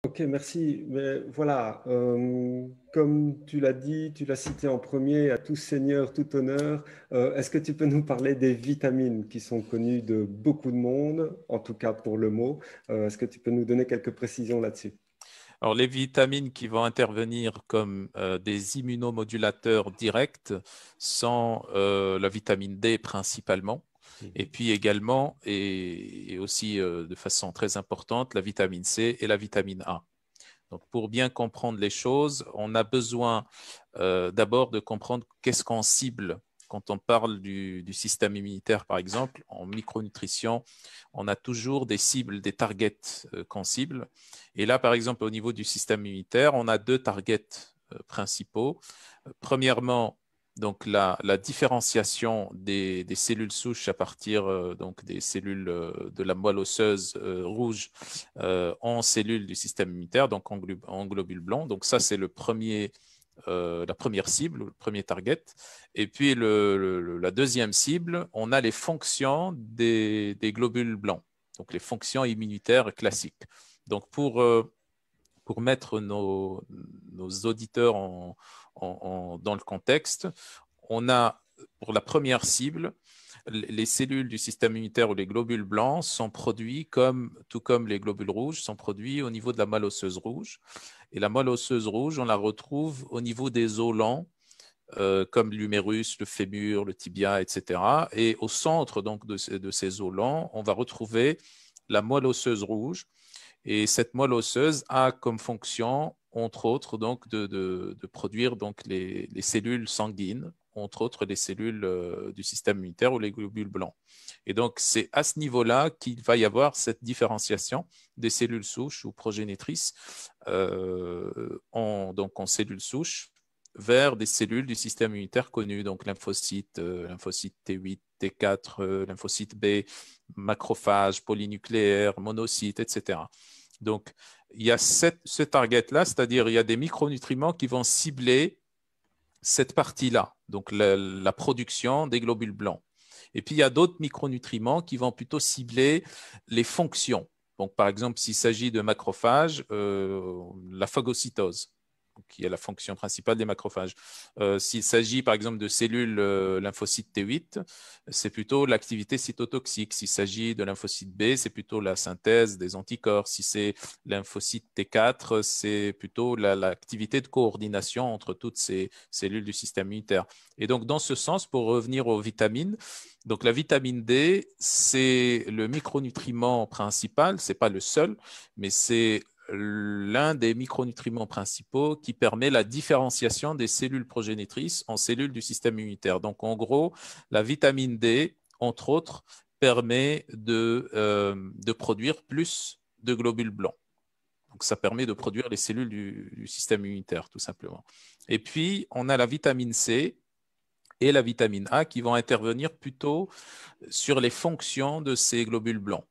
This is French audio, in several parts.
Ok, merci. Mais voilà, comme tu l'as dit, tu l'as cité en premier, à tout seigneur, tout honneur, est-ce que tu peux nous parler des vitamines qui sont connues de beaucoup de monde, en tout cas pour le mot? Est-ce que tu peux nous donner quelques précisions là-dessus? Alors, les vitamines qui vont intervenir comme des immunomodulateurs directs sont la vitamine D principalement, et Mhm. puis également, et aussi de façon très importante, la vitamine C et la vitamine A. Donc, pour bien comprendre les choses, on a besoin d'abord de comprendre qu'est-ce qu'on cible. Quand on parle du système immunitaire, par exemple, en micronutrition, on a toujours des cibles, des targets qu'on cible. Et là, par exemple, au niveau du système immunitaire, on a deux targets principaux. Premièrement, donc la différenciation des cellules souches à partir donc des cellules de la moelle osseuse rouge en cellules du système immunitaire, donc en globules blancs. Donc ça, c'est la première cible, le premier target. Et puis la deuxième cible, on a les fonctions des globules blancs, donc les fonctions immunitaires classiques. Donc pour mettre nos auditeurs dans le contexte, on a pour la première cible, les cellules du système immunitaire ou les globules blancs sont produits tout comme les globules rouges, sont produits au niveau de la moelle osseuse rouge. Et la moelle osseuse rouge, on la retrouve au niveau des os lents, comme l'humérus, le fémur, le tibia, etc. Et au centre donc de ces os lents, on va retrouver la moelle osseuse rouge. Et cette moelle osseuse a comme fonction, entre autres, donc, de produire donc, les cellules sanguines, entre autres les cellules du système immunitaire ou les globules blancs. Et donc, c'est à ce niveau-là qu'il va y avoir cette différenciation des cellules souches ou progénitrices donc en cellules souches vers des cellules du système immunitaire connues, donc lymphocytes T8, T4, lymphocytes B, macrophages, polynucléaires, monocytes, etc. Donc, il y a ce target-là, c'est-à-dire il y a des micronutriments qui vont cibler cette partie-là, donc la production des globules blancs. Et puis, il y a d'autres micronutriments qui vont plutôt cibler les fonctions. Donc, par exemple, s'il s'agit de macrophages, la phagocytose, qui est la fonction principale des macrophages. S'il s'agit, par exemple, de cellules lymphocytes T8, c'est plutôt l'activité cytotoxique. S'il s'agit de lymphocyte B, c'est plutôt la synthèse des anticorps. Si c'est lymphocyte T4, c'est plutôt l'activité de coordination entre toutes ces cellules du système immunitaire. Et donc, dans ce sens, pour revenir aux vitamines, donc la vitamine D, c'est le micronutriment principal, c'est pas le seul, mais c'est l'un des micronutriments principaux qui permet la différenciation des cellules progénitrices en cellules du système immunitaire. Donc, en gros, la vitamine D, entre autres, permet de produire plus de globules blancs. Donc, ça permet de produire les cellules du système immunitaire, tout simplement. Et puis, on a la vitamine C et la vitamine A qui vont intervenir plutôt sur les fonctions de ces globules blancs.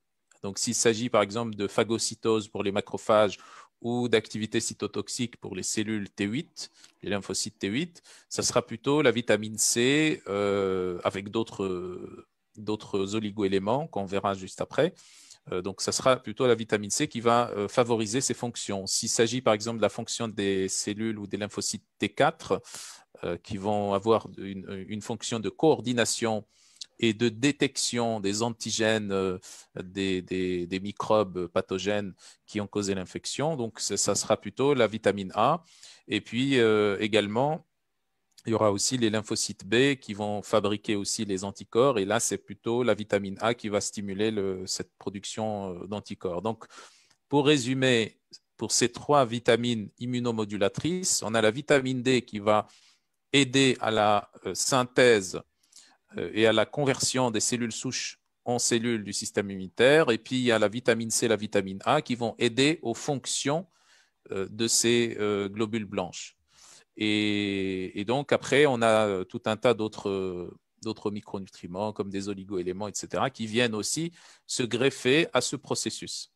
Donc, s'il s'agit par exemple de phagocytose pour les macrophages ou d'activité cytotoxique pour les cellules T8, les lymphocytes T8, ça sera plutôt la vitamine C avec d'autres oligoéléments qu'on verra juste après. Donc, ça sera plutôt la vitamine C qui va favoriser ces fonctions. S'il s'agit par exemple de la fonction des cellules ou des lymphocytes T4, qui vont avoir une fonction de coordination et de détection des antigènes des microbes pathogènes qui ont causé l'infection. Donc, ça sera plutôt la vitamine A. Et puis également, il y aura aussi les lymphocytes B qui vont fabriquer aussi les anticorps. Et là, c'est plutôt la vitamine A qui va stimuler cette production d'anticorps. Donc, pour résumer, pour ces trois vitamines immunomodulatrices, on a la vitamine D qui va aider à la synthèse et à la conversion des cellules souches en cellules du système immunitaire. Et puis, il y a la vitamine C et la vitamine A qui vont aider aux fonctions de ces globules blanches. Et donc, après, on a tout un tas d'autres micronutriments comme des oligoéléments, etc., qui viennent aussi se greffer à ce processus.